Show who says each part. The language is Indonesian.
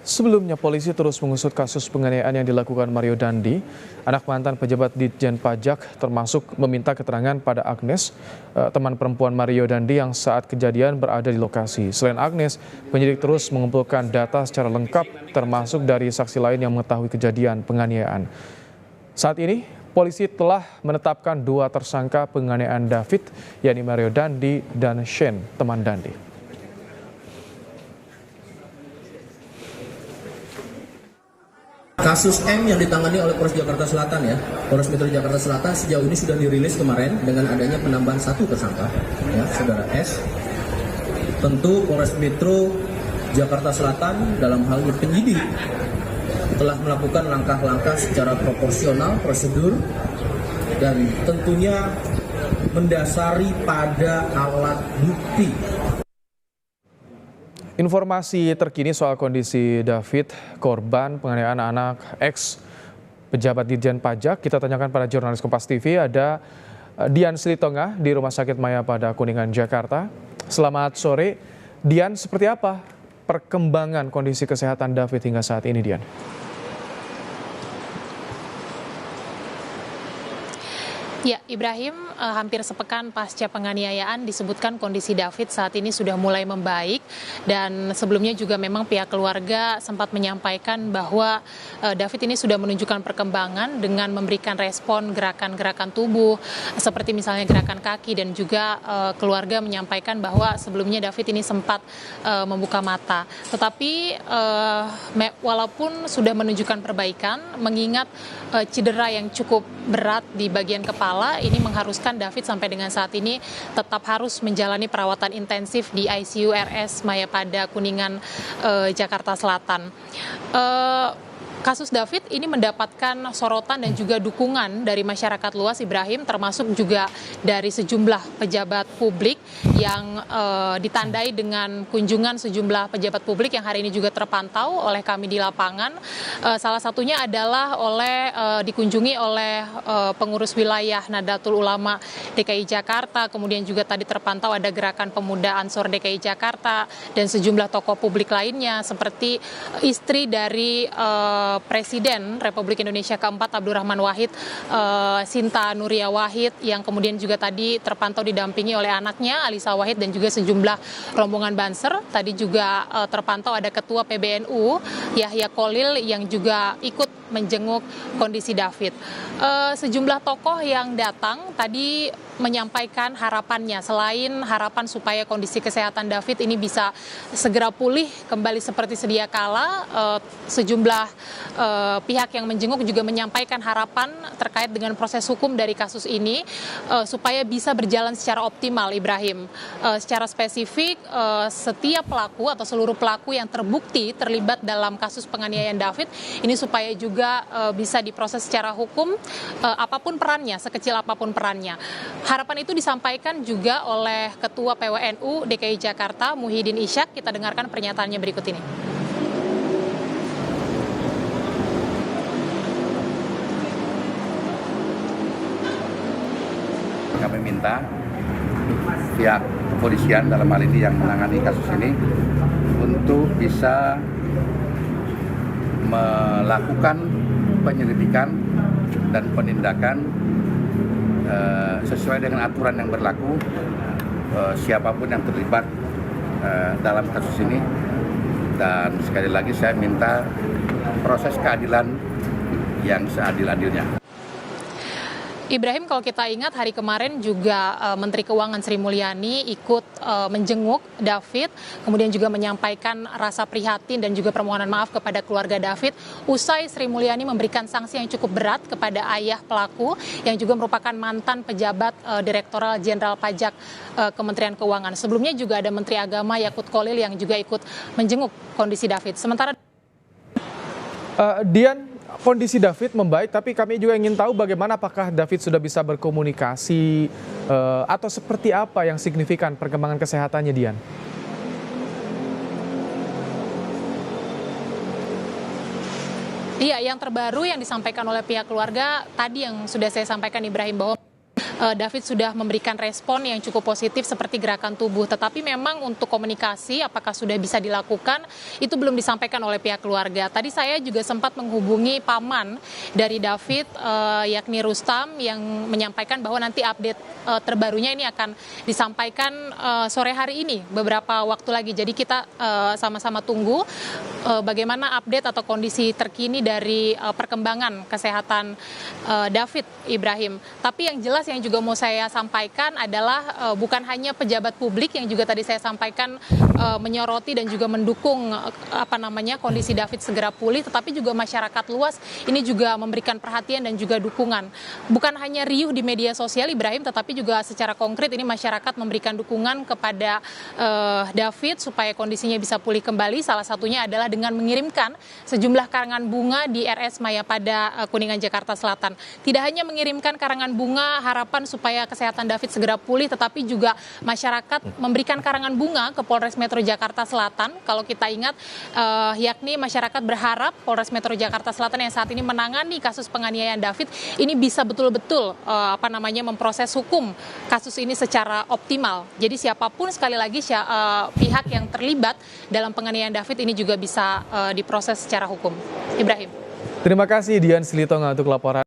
Speaker 1: Sebelumnya, polisi terus mengusut kasus penganiayaan yang dilakukan Mario Dandi, anak mantan pejabat Ditjen Pajak, termasuk meminta keterangan pada Agnes, teman perempuan Mario Dandi yang saat kejadian berada di lokasi. Selain Agnes, penyidik terus mengumpulkan data secara lengkap, termasuk dari saksi lain yang mengetahui kejadian penganiayaan. Saat ini, polisi telah menetapkan 2 tersangka penganiayaan David, yakni Mario Dandi dan Shane, teman Dandi.
Speaker 2: Kasus M yang ditangani oleh Polres Jakarta Selatan ya, Polres Metro Jakarta Selatan sejauh ini sudah dirilis kemarin dengan adanya penambahan 1 tersangka, ya, Saudara S. Tentu Polres Metro Jakarta Selatan dalam hal ini penyidik telah melakukan langkah-langkah secara proporsional, prosedur, dan tentunya mendasari pada alat bukti.
Speaker 1: Informasi terkini soal kondisi David, korban penganiayaan anak ex pejabat Ditjen Pajak, kita tanyakan pada jurnalis Kompas TV. Ada Dian Silitonga di Rumah Sakit Mayapada Kuningan, Jakarta. Selamat sore, Dian. Seperti apa perkembangan kondisi kesehatan David hingga saat ini, Dian?
Speaker 3: Ya, Ibrahim, hampir sepekan pasca penganiayaan disebutkan kondisi David saat ini sudah mulai membaik, dan sebelumnya juga memang pihak keluarga sempat menyampaikan bahwa David ini sudah menunjukkan perkembangan dengan memberikan respon gerakan-gerakan tubuh seperti misalnya gerakan kaki, dan juga keluarga menyampaikan bahwa sebelumnya David ini sempat membuka mata. Tetapi walaupun sudah menunjukkan perbaikan, mengingat cedera yang cukup berat di bagian kepala, ini mengharuskan David sampai dengan saat ini tetap harus menjalani perawatan intensif di ICU RS Mayapada Kuningan, Jakarta Selatan. Kasus David ini mendapatkan sorotan dan juga dukungan dari masyarakat luas, Ibrahim, termasuk juga dari sejumlah pejabat publik yang ditandai dengan kunjungan sejumlah pejabat publik yang hari ini juga terpantau oleh kami di lapangan. Salah satunya adalah dikunjungi oleh pengurus wilayah Nahdlatul Ulama DKI Jakarta, kemudian juga tadi terpantau ada Gerakan Pemuda Ansor DKI Jakarta dan sejumlah tokoh publik lainnya seperti istri dari Presiden Republik Indonesia keempat Abdurrahman Wahid, Sinta Nuria Wahid, yang kemudian juga tadi terpantau didampingi oleh anaknya Alisa Wahid dan juga sejumlah rombongan Banser. Tadi juga terpantau ada Ketua PBNU Yahya Kholil yang juga ikut menjenguk kondisi David. Sejumlah tokoh yang datang tadi menyampaikan harapannya, selain harapan supaya kondisi kesehatan David ini bisa segera pulih kembali seperti sedia kala, sejumlah pihak yang menjenguk juga menyampaikan harapan terkait dengan proses hukum dari kasus ini supaya bisa berjalan secara optimal, Ibrahim. Secara spesifik, setiap pelaku atau seluruh pelaku yang terbukti terlibat dalam kasus penganiayaan David ini supaya juga bisa diproses secara hukum, apapun perannya, sekecil apapun perannya. Harapan itu disampaikan juga oleh Ketua PWNU DKI Jakarta, Muhyiddin Ishak. Kita dengarkan pernyataannya berikut ini.
Speaker 4: Kami minta pihak kepolisian dalam hal ini yang menangani kasus ini untuk bisa melakukan penyelidikan dan penindakan sesuai dengan aturan yang berlaku, siapapun yang terlibat dalam kasus ini. Dan sekali lagi saya minta proses keadilan yang seadil-adilnya.
Speaker 3: Ibrahim, kalau kita ingat hari kemarin juga Menteri Keuangan Sri Mulyani ikut menjenguk David, kemudian juga menyampaikan rasa prihatin dan juga permohonan maaf kepada keluarga David. Usai Sri Mulyani memberikan sanksi yang cukup berat kepada ayah pelaku yang juga merupakan mantan pejabat Direktorat Jenderal Pajak Kementerian Keuangan. Sebelumnya juga ada Menteri Agama Yakut Kholil yang juga ikut menjenguk kondisi David. Sementara
Speaker 1: Dian, kondisi David membaik, tapi kami juga ingin tahu bagaimana, apakah David sudah bisa berkomunikasi atau seperti apa yang signifikan perkembangan kesehatannya, Dian?
Speaker 3: Iya, yang terbaru yang disampaikan oleh pihak keluarga tadi yang sudah saya sampaikan, Ibrahim, bahwa David sudah memberikan respon yang cukup positif seperti gerakan tubuh. Tetapi memang untuk komunikasi apakah sudah bisa dilakukan itu belum disampaikan oleh pihak keluarga. Tadi saya juga sempat menghubungi paman dari David yakni Rustam yang menyampaikan bahwa nanti update terbarunya ini akan disampaikan sore hari ini beberapa waktu lagi. Jadi kita sama-sama tunggu bagaimana update atau kondisi terkini dari perkembangan kesehatan David Ibrahim. Tapi yang jelas yang juga mau saya sampaikan adalah bukan hanya pejabat publik yang juga tadi saya sampaikan menyoroti dan juga mendukung kondisi David segera pulih, tetapi juga masyarakat luas ini juga memberikan perhatian dan juga dukungan. Bukan hanya riuh di media sosial Ibrahim, tetapi juga secara konkret ini masyarakat memberikan dukungan kepada David supaya kondisinya bisa pulih kembali. Salah satunya adalah dengan mengirimkan sejumlah karangan bunga di RS Mayapada Kuningan Jakarta Selatan. Tidak hanya mengirimkan karangan bunga harapan supaya kesehatan David segera pulih, tetapi juga masyarakat memberikan karangan bunga ke Polres Metro Jakarta Selatan. Kalau kita ingat, yakni masyarakat berharap Polres Metro Jakarta Selatan yang saat ini menangani kasus penganiayaan David ini bisa betul-betul memproses hukum kasus ini secara optimal. Jadi siapapun sekali lagi pihak yang terlibat dalam penganiayaan David ini juga bisa diproses secara hukum. Ibrahim.
Speaker 1: Terima kasih Dian Silitonga untuk laporan.